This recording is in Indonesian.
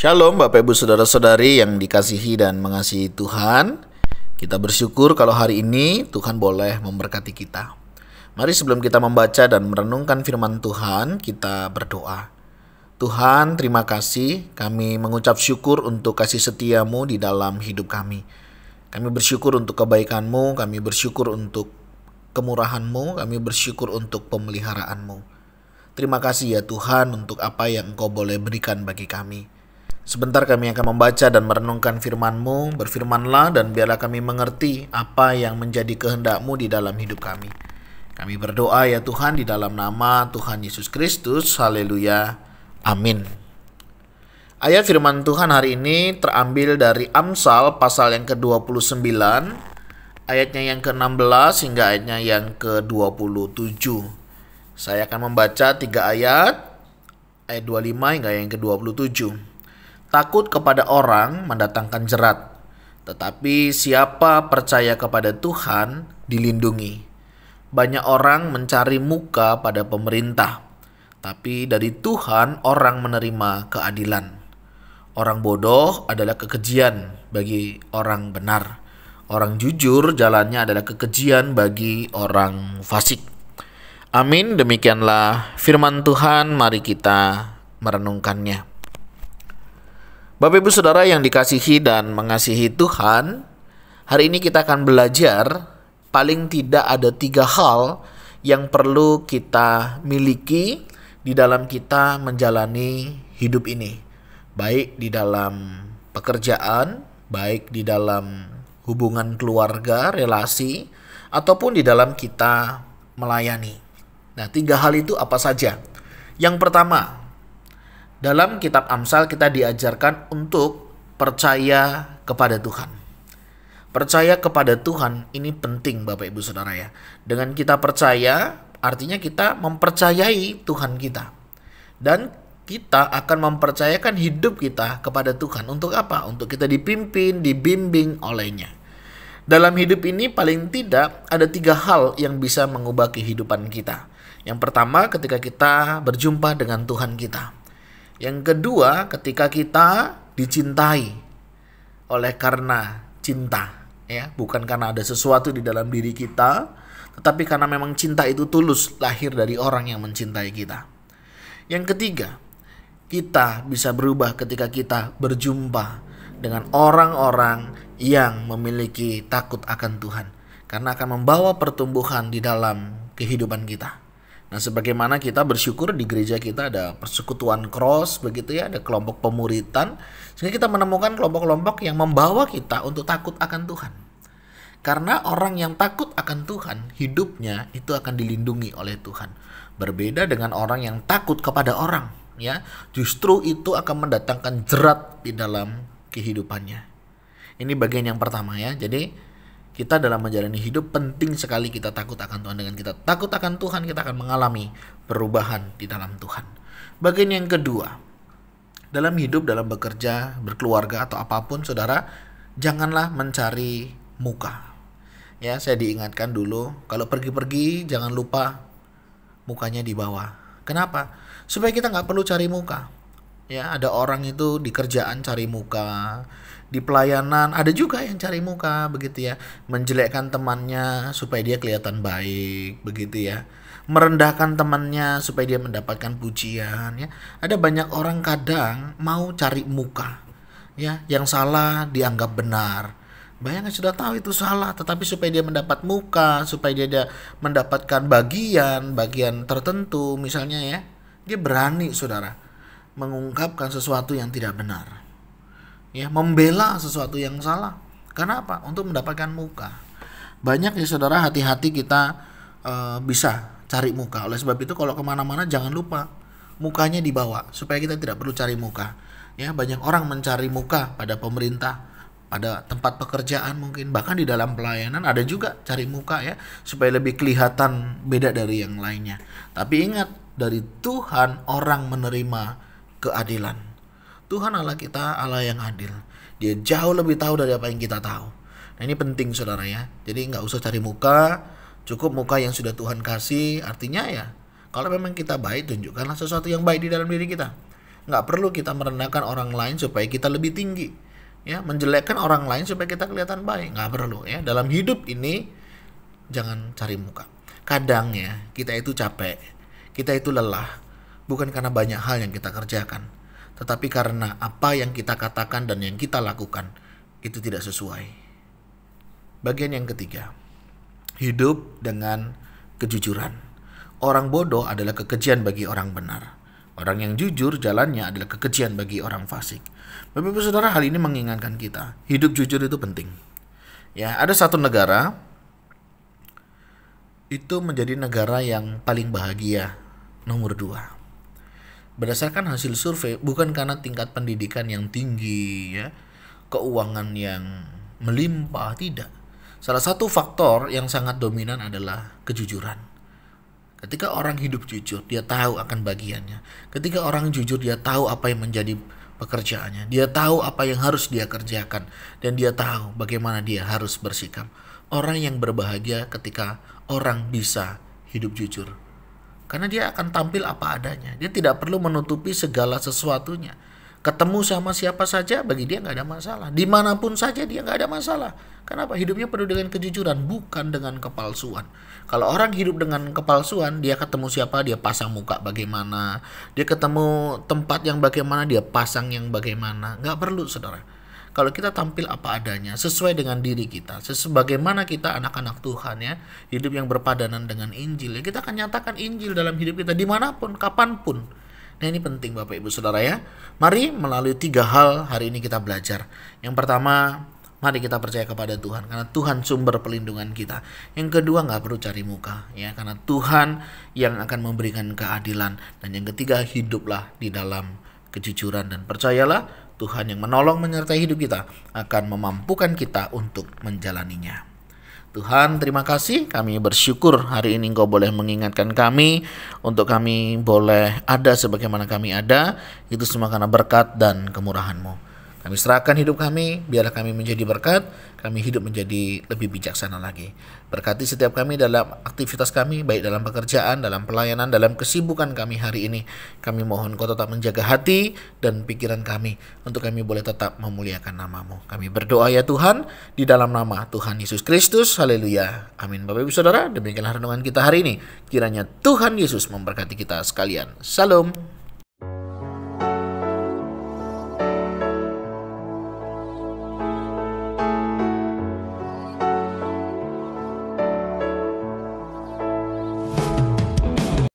Shalom Bapak Ibu Saudara-saudari yang dikasihi dan mengasihi Tuhan. Kita bersyukur kalau hari ini Tuhan boleh memberkati kita. Mari sebelum kita membaca dan merenungkan firman Tuhan, kita berdoa. Tuhan, terima kasih, kami mengucap syukur untuk kasih setia-Mu di dalam hidup kami. Kami bersyukur untuk kebaikan-Mu, kami bersyukur untuk kemurahan-Mu, kami bersyukur untuk pemeliharaan-Mu. Terima kasih ya Tuhan untuk apa yang Engkau boleh berikan bagi kami. Sebentar kami akan membaca dan merenungkan firman-Mu, berfirmanlah dan biarlah kami mengerti apa yang menjadi kehendak-Mu di dalam hidup kami. Kami berdoa ya Tuhan di dalam nama Tuhan Yesus Kristus, haleluya, amin. Ayat firman Tuhan hari ini terambil dari Amsal pasal yang ke-29, ayatnya yang ke-16 hingga ayatnya yang ke-27. Saya akan membaca 3 ayat 25 hingga yang ke-27. Takut kepada orang mendatangkan jerat, tetapi siapa percaya kepada Tuhan dilindungi. Banyak orang mencari muka pada pemerintah, tapi dari Tuhan orang menerima keadilan. Orang bodoh adalah kekejian bagi orang benar. Orang jujur jalannya adalah kekejian bagi orang fasik. Amin, demikianlah firman Tuhan, mari kita merenungkannya. Bapak Ibu Saudara yang dikasihi dan mengasihi Tuhan, hari ini kita akan belajar paling tidak ada 3 hal yang perlu kita miliki di dalam kita menjalani hidup ini. Baik di dalam pekerjaan, baik di dalam hubungan keluarga, relasi, ataupun di dalam kita melayani. Nah, 3 hal itu apa saja? Yang pertama, dalam kitab Amsal kita diajarkan untuk percaya kepada Tuhan. Percaya kepada Tuhan ini penting Bapak Ibu Saudara ya. Dengan kita percaya artinya kita mempercayai Tuhan kita. Dan kita akan mempercayakan hidup kita kepada Tuhan. Untuk apa? Untuk kita dipimpin, dibimbing olehnya. Dalam hidup ini paling tidak ada 3 hal yang bisa mengubah kehidupan kita. Yang pertama ketika kita berjumpa dengan Tuhan kita. Yang kedua, ketika kita dicintai oleh karena cinta, ya, bukan karena ada sesuatu di dalam diri kita, tetapi karena memang cinta itu tulus, lahir dari orang yang mencintai kita. Yang ketiga, kita bisa berubah ketika kita berjumpa dengan orang-orang yang memiliki takut akan Tuhan, karena akan membawa pertumbuhan di dalam kehidupan kita. Nah, sebagaimana kita bersyukur di gereja kita ada persekutuan cross begitu ya, ada kelompok pemuritan, sehingga kita menemukan kelompok-kelompok yang membawa kita untuk takut akan Tuhan. Karena orang yang takut akan Tuhan, hidupnya itu akan dilindungi oleh Tuhan. Berbeda dengan orang yang takut kepada orang, ya. Justru itu akan mendatangkan jerat di dalam kehidupannya. Ini bagian yang pertama ya. Jadi kita dalam menjalani hidup penting sekali kita takut akan Tuhan. Dengan kita takut akan Tuhan, kita akan mengalami perubahan di dalam Tuhan. Bagian yang kedua, dalam hidup, dalam bekerja, berkeluarga atau apapun, saudara, janganlah mencari muka. Ya, saya diingatkan dulu, kalau pergi-pergi jangan lupa mukanya dibawa. Kenapa? Supaya kita nggak perlu cari muka. Ya, ada orang itu di kerjaan cari muka, di pelayanan ada juga yang cari muka begitu ya, menjelekkan temannya supaya dia kelihatan baik begitu ya, merendahkan temannya supaya dia mendapatkan pujian ya. Ada banyak orang kadang mau cari muka ya, yang salah dianggap benar. Bayangkan sudah tahu itu salah, tetapi supaya dia mendapat muka, supaya dia mendapatkan bagian tertentu misalnya ya, dia berani saudara mengungkapkan sesuatu yang tidak benar. Ya, membela sesuatu yang salah. Karena apa? Untuk mendapatkan muka. Banyak ya saudara, hati-hati kita bisa cari muka. Oleh sebab itu kalau kemana-mana jangan lupa mukanya dibawa, supaya kita tidak perlu cari muka. Ya, banyak orang mencari muka pada pemerintah, pada tempat pekerjaan mungkin, bahkan di dalam pelayanan ada juga cari muka ya, supaya lebih kelihatan beda dari yang lainnya. Tapi ingat, dari Tuhan orang menerima keadilan. Tuhan Allah kita Allah yang adil. Dia jauh lebih tahu dari apa yang kita tahu. Nah, ini penting saudara ya. Jadi nggak usah cari muka, cukup muka yang sudah Tuhan kasih. Artinya ya, kalau memang kita baik, tunjukkanlah sesuatu yang baik di dalam diri kita. Nggak perlu kita merendahkan orang lain supaya kita lebih tinggi. Ya, menjelekkan orang lain supaya kita kelihatan baik. Nggak perlu ya. Dalam hidup ini jangan cari muka. Kadang ya kita itu capek, kita itu lelah. Bukan karena banyak hal yang kita kerjakan, tetapi karena apa yang kita katakan dan yang kita lakukan itu tidak sesuai. Bagian yang ketiga, hidup dengan kejujuran. Orang bodoh adalah kekejian bagi orang benar. Orang yang jujur jalannya adalah kekejian bagi orang fasik. Bapak Ibu Saudara, hal ini mengingatkan kita, hidup jujur itu penting. Ya, ada satu negara itu menjadi negara yang paling bahagia, nomor 2. Berdasarkan hasil survei, bukan karena tingkat pendidikan yang tinggi, ya, keuangan yang melimpah, tidak. Salah satu faktor yang sangat dominan adalah kejujuran. Ketika orang hidup jujur, dia tahu akan bagiannya. Ketika orang jujur, dia tahu apa yang menjadi pekerjaannya. Dia tahu apa yang harus dia kerjakan. Dan dia tahu bagaimana dia harus bersikap. Orang yang berbahagia ketika orang bisa hidup jujur. Karena dia akan tampil apa adanya. Dia tidak perlu menutupi segala sesuatunya. Ketemu sama siapa saja bagi dia nggak ada masalah. Dimanapun saja dia nggak ada masalah. Kenapa? Hidupnya penuh dengan kejujuran, bukan dengan kepalsuan. Kalau orang hidup dengan kepalsuan, dia ketemu siapa, dia pasang muka bagaimana. Dia ketemu tempat yang bagaimana, dia pasang yang bagaimana. Nggak perlu, saudara. Kalau kita tampil apa adanya, sesuai dengan diri kita, sebagaimana kita anak-anak Tuhan ya, hidup yang berpadanan dengan Injil, ya kita akan nyatakan Injil dalam hidup kita dimanapun, kapanpun. Nah ini penting Bapak Ibu Saudara ya. Mari melalui 3 hal hari ini kita belajar. Yang pertama, mari kita percaya kepada Tuhan, karena Tuhan sumber pelindungan kita. Yang kedua, nggak perlu cari muka, ya, karena Tuhan yang akan memberikan keadilan. Dan yang ketiga, hiduplah di dalam kejujuran dan percayalah Tuhan yang menolong menyertai hidup kita akan memampukan kita untuk menjalaninya. Tuhan, terima kasih. Kami bersyukur hari ini Engkau boleh mengingatkan kami untuk kami boleh ada sebagaimana kami ada. Itu semua karena berkat dan kemurahan-Mu. Kami serahkan hidup kami, biarlah kami menjadi berkat, kami hidup menjadi lebih bijaksana lagi. Berkati setiap kami dalam aktivitas kami, baik dalam pekerjaan, dalam pelayanan, dalam kesibukan kami hari ini. Kami mohon Kau tetap menjaga hati dan pikiran kami, untuk kami boleh tetap memuliakan nama-Mu. Kami berdoa ya Tuhan, di dalam nama Tuhan Yesus Kristus, haleluya, amin. Bapak Ibu Saudara, demikianlah renungan kita hari ini. Kiranya Tuhan Yesus memberkati kita sekalian. Shalom.